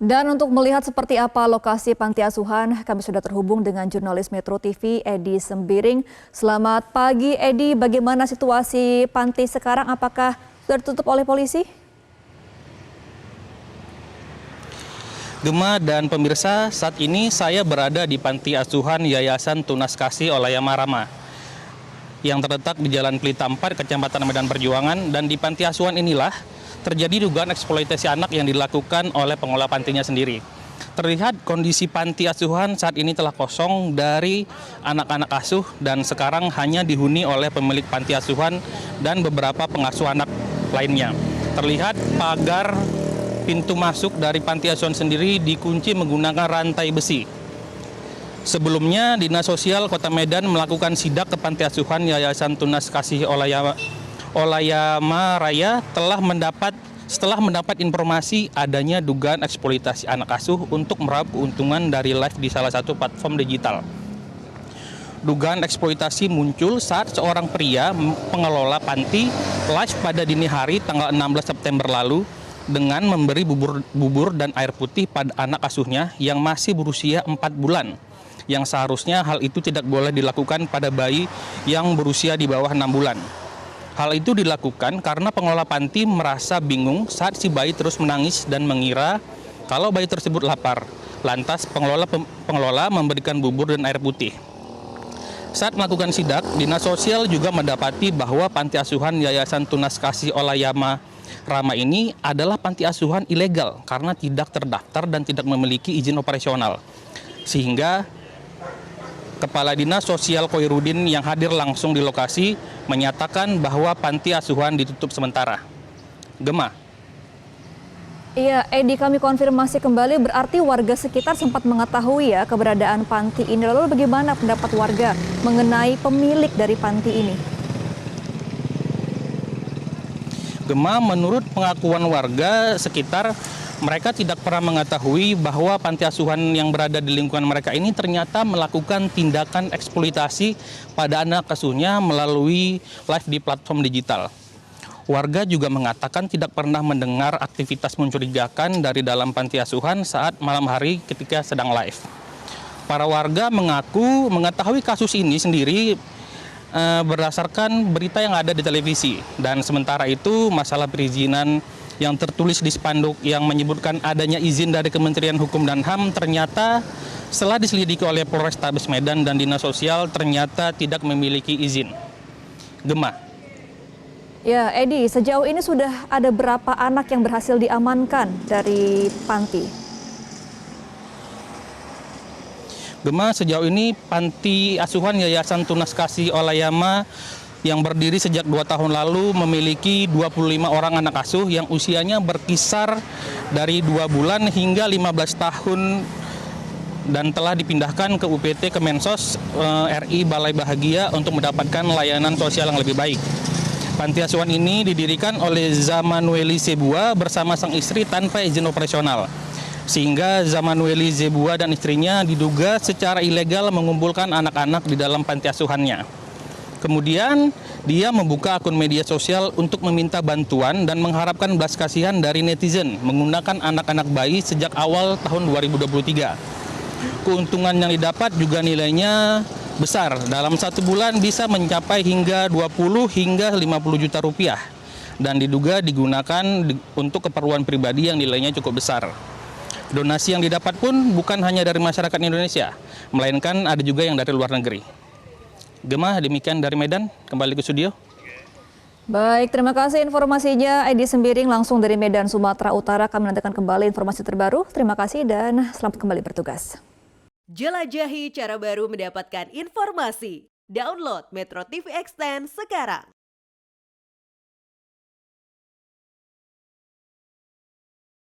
Dan untuk melihat seperti apa lokasi panti asuhan, kami sudah terhubung dengan jurnalis Metro TV Edi Sembiring. Selamat pagi Edi, bagaimana situasi panti sekarang? Apakah sudah ditutup oleh polisi? Gema dan pemirsa, saat ini saya berada di Panti Asuhan Yayasan Tunas Kasih Olayama Rama yang terletak di Jalan Pelita 4, Kecamatan Medan Perjuangan, dan di panti asuhan inilah terjadi dugaan eksploitasi anak yang dilakukan oleh pengelola pantinya sendiri. Terlihat kondisi panti asuhan saat ini telah kosong dari anak-anak asuh dan sekarang hanya dihuni oleh pemilik panti asuhan dan beberapa pengasuh anak lainnya. Terlihat pagar pintu masuk dari panti asuhan sendiri dikunci menggunakan rantai besi. Sebelumnya, Dinas Sosial Kota Medan melakukan sidak ke Panti Asuhan Yayasan Tunas Kasih Olayama Raya setelah mendapat informasi adanya dugaan eksploitasi anak asuh untuk meraup keuntungan dari live di salah satu platform digital. Dugaan eksploitasi muncul saat seorang pria pengelola panti live pada dini hari tanggal 16 September lalu dengan memberi bubur dan air putih pada anak asuhnya yang masih berusia 4 bulan. Yang seharusnya hal itu tidak boleh dilakukan pada bayi yang berusia di bawah 6 bulan. Hal itu dilakukan karena pengelola panti merasa bingung saat si bayi terus menangis dan mengira kalau bayi tersebut lapar. Lantas pengelola memberikan bubur dan air putih. Saat melakukan sidak, Dinas Sosial juga mendapati bahwa Panti Asuhan Yayasan Tunas Kasih Olayama Rama ini adalah panti asuhan ilegal karena tidak terdaftar dan tidak memiliki izin operasional. Sehingga Kepala Dinas Sosial Koirudin yang hadir langsung di lokasi menyatakan bahwa panti asuhan ditutup sementara. Gema. Iya, Edi, kami konfirmasi kembali, berarti warga sekitar sempat mengetahui ya keberadaan panti ini. Lalu bagaimana pendapat warga mengenai pemilik dari panti ini? Gema, menurut pengakuan warga sekitar, mereka tidak pernah mengetahui bahwa panti asuhan yang berada di lingkungan mereka ini ternyata melakukan tindakan eksploitasi pada anak asuhnya melalui live di platform digital. Warga juga mengatakan tidak pernah mendengar aktivitas mencurigakan dari dalam panti asuhan saat malam hari ketika sedang live. Para warga mengaku mengetahui kasus ini sendiri berdasarkan berita yang ada di televisi, dan sementara itu masalah perizinan yang tertulis di spanduk yang menyebutkan adanya izin dari Kementerian Hukum dan HAM ternyata setelah diselidiki oleh Polrestabes Medan dan Dinas Sosial ternyata tidak memiliki izin. Gema. Ya, Edi, sejauh ini sudah ada berapa anak yang berhasil diamankan dari panti? Gema, sejauh ini Panti Asuhan Yayasan Tunas Kasih Olayama yang berdiri sejak 2 tahun lalu memiliki 25 orang anak asuh yang usianya berkisar dari 2 bulan hingga 15 tahun dan telah dipindahkan ke UPT Kemensos RI Balai Bahagia untuk mendapatkan layanan sosial yang lebih baik. Panti asuhan ini didirikan oleh Zamanueli Zebua bersama sang istri tanpa izin operasional. Sehingga Zamanueli Zebua dan istrinya diduga secara ilegal mengumpulkan anak-anak di dalam panti asuhannya. Kemudian dia membuka akun media sosial untuk meminta bantuan dan mengharapkan belas kasihan dari netizen menggunakan anak-anak bayi sejak awal tahun 2023. Keuntungan yang didapat juga nilainya besar. Dalam 1 bulan bisa mencapai hingga 20 hingga 50 juta rupiah. Dan diduga digunakan untuk keperluan pribadi yang nilainya cukup besar. Donasi yang didapat pun bukan hanya dari masyarakat Indonesia, melainkan ada juga yang dari luar negeri. Gema, demikian dari Medan, kembali ke studio. Baik, terima kasih informasinya Edi Sembiring langsung dari Medan, Sumatera Utara. Kami nantikan kembali informasi terbaru. Terima kasih dan selamat kembali bertugas. Jelajahi cara baru mendapatkan informasi. Download Metro TV Extend sekarang.